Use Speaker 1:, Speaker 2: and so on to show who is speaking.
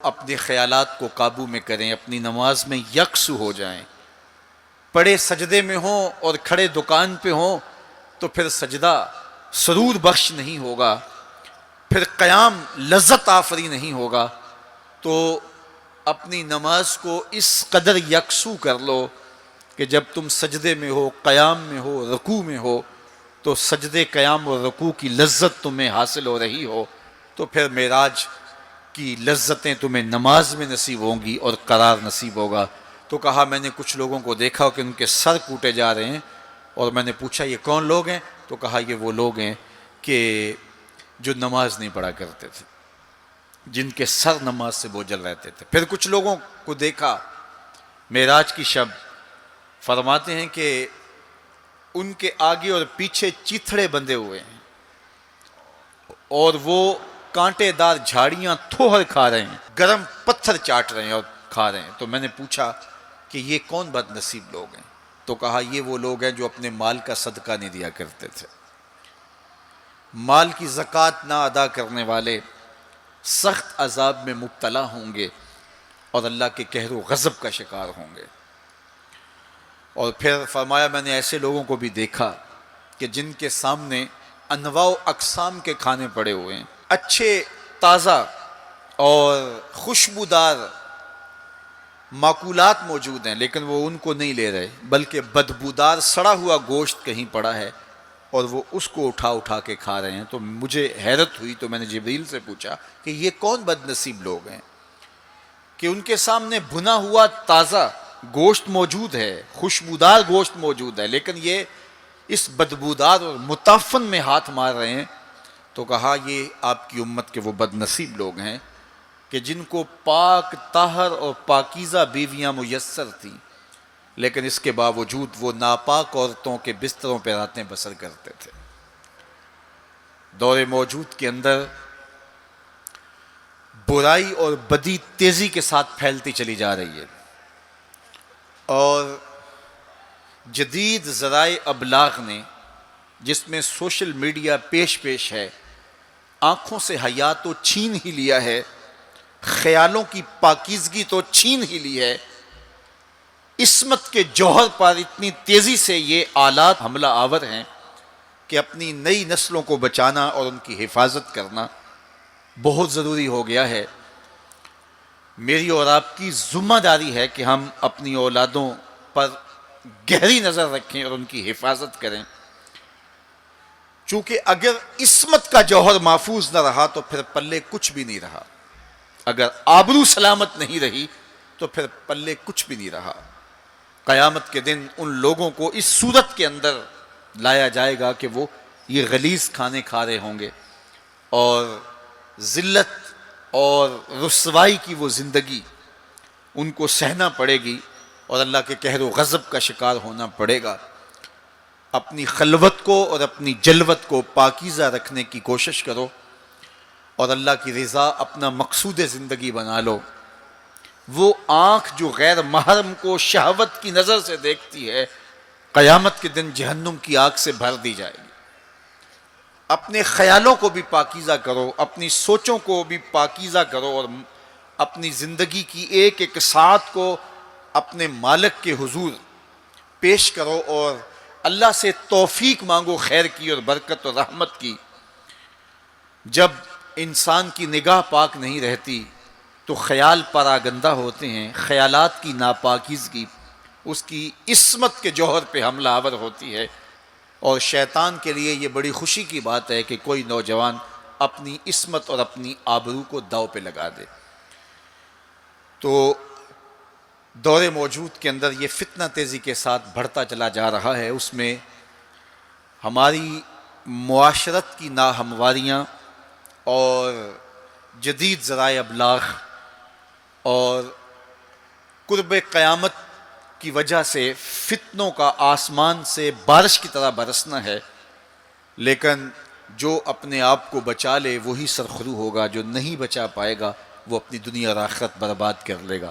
Speaker 1: اپنے خیالات کو قابو میں کریں، اپنی نماز میں یکسو ہو جائیں۔ پڑے سجدے میں ہوں اور کھڑے دکان پہ ہوں تو پھر سجدہ سرور بخش نہیں ہوگا، پھر قیام لذت آفری نہیں ہوگا۔ تو اپنی نماز کو اس قدر یکسو کر لو کہ جب تم سجدے میں ہو، قیام میں ہو، رکوع میں ہو تو سجدے، قیام اور رکوع کی لذت تمہیں حاصل ہو رہی ہو، تو پھر معراج کی لذتیں تمہیں نماز میں نصیب ہوں گی اور قرار نصیب ہوگا۔ تو کہا میں نے کچھ لوگوں کو دیکھا کہ ان کے سر کوٹے جا رہے ہیں، اور میں نے پوچھا یہ کون لوگ ہیں؟ تو کہا یہ وہ لوگ ہیں کہ جو نماز نہیں پڑھا کرتے تھے، جن کے سر نماز سے بوجھل رہتے تھے۔ پھر کچھ لوگوں کو دیکھا معراج کی شب، فرماتے ہیں کہ ان کے آگے اور پیچھے چیتھڑے بندھے ہوئے ہیں اور وہ کانٹے دار جھاڑیاں تھوہر کھا رہے ہیں، گرم پتھر چاٹ رہے ہیں اور کھا رہے ہیں۔ تو میں نے پوچھا کہ یہ کون بد نصیب لوگ ہیں؟ تو کہا یہ وہ لوگ ہیں جو اپنے مال کا صدقہ نہیں دیا کرتے تھے۔ مال کی زکوٰۃ نہ ادا کرنے والے سخت عذاب میں مبتلا ہوں گے اور اللہ کے قہر و غضب کا شکار ہوں گے۔ اور پھر فرمایا میں نے ایسے لوگوں کو بھی دیکھا کہ جن کے سامنے انواع و اقسام کے کھانے پڑے ہوئے ہیں، اچھے تازہ اور خوشبودار ماکولات موجود ہیں، لیکن وہ ان کو نہیں لے رہے، بلکہ بدبودار سڑا ہوا گوشت کہیں پڑا ہے اور وہ اس کو اٹھا اٹھا کے کھا رہے ہیں۔ تو مجھے حیرت ہوئی، تو میں نے جبریل سے پوچھا کہ یہ کون بد نصیب لوگ ہیں کہ ان کے سامنے بھنا ہوا تازہ گوشت موجود ہے، خوشبودار گوشت موجود ہے، لیکن یہ اس بدبودار اور متعفن میں ہاتھ مار رہے ہیں۔ تو کہا یہ آپ کی امت کے وہ بد نصیب لوگ ہیں کہ جن کو پاک طاہر اور پاکیزہ بیویاں میسر تھیں، لیکن اس کے باوجود وہ ناپاک عورتوں کے بستروں پہ راتیں بسر کرتے تھے۔ دور موجود کے اندر برائی اور بدی تیزی کے ساتھ پھیلتی چلی جا رہی ہے، اور جدید ذرائع ابلاغ نے، جس میں سوشل میڈیا پیش ہے، آنکھوں سے حیا تو چھین ہی لیا ہے، خیالوں کی پاکیزگی تو چھین ہی لی ہے، عصمت کے جوہر پر اتنی تیزی سے یہ آلات حملہ آور ہیں کہ اپنی نئی نسلوں کو بچانا اور ان کی حفاظت کرنا بہت ضروری ہو گیا ہے۔ میری اور آپ کی ذمہ داری ہے کہ ہم اپنی اولادوں پر گہری نظر رکھیں اور ان کی حفاظت کریں، چونکہ اگر عصمت کا جوہر محفوظ نہ رہا تو پھر پلے کچھ بھی نہیں رہا، اگر آبرو سلامت نہیں رہی تو پھر پلے کچھ بھی نہیں رہا۔ قیامت کے دن ان لوگوں کو اس صورت کے اندر لایا جائے گا کہ وہ یہ غلیظ کھانے کھا رہے ہوں گے، اور ذلت اور رسوائی کی وہ زندگی ان کو سہنا پڑے گی اور اللہ کے قہر و غضب کا شکار ہونا پڑے گا۔ اپنی خلوت کو اور اپنی جلوت کو پاکیزہ رکھنے کی کوشش کرو اور اللہ کی رضا اپنا مقصود زندگی بنا لو۔ وہ آنکھ جو غیر محرم کو شہوت کی نظر سے دیکھتی ہے، قیامت کے دن جہنم کی آگ سے بھر دی جائے گی۔ اپنے خیالوں کو بھی پاکیزہ کرو، اپنی سوچوں کو بھی پاکیزہ کرو، اور اپنی زندگی کی ایک ایک ساعت کو اپنے مالک کے حضور پیش کرو اور اللہ سے توفیق مانگو خیر کی اور برکت اور رحمت کی۔ جب انسان کی نگاہ پاک نہیں رہتی تو خیال پراگندہ ہوتے ہیں، خیالات کی ناپاکیزگی اس کی عصمت کے جوہر پہ حملہ آور ہوتی ہے، اور شیطان کے لیے یہ بڑی خوشی کی بات ہے کہ کوئی نوجوان اپنی عصمت اور اپنی آبرو کو داؤ پہ لگا دے۔ تو دور موجود کے اندر یہ فتنہ تیزی کے ساتھ بڑھتا چلا جا رہا ہے، اس میں ہماری معاشرت کی ناہمواریاں اور جدید ذرائع ابلاغ اور قرب قیامت کی وجہ سے فتنوں کا آسمان سے بارش کی طرح برسنا ہے، لیکن جو اپنے آپ کو بچا لے وہی سرخرو ہوگا، جو نہیں بچا پائے گا وہ اپنی دنیا اور آخرت برباد کر لے گا۔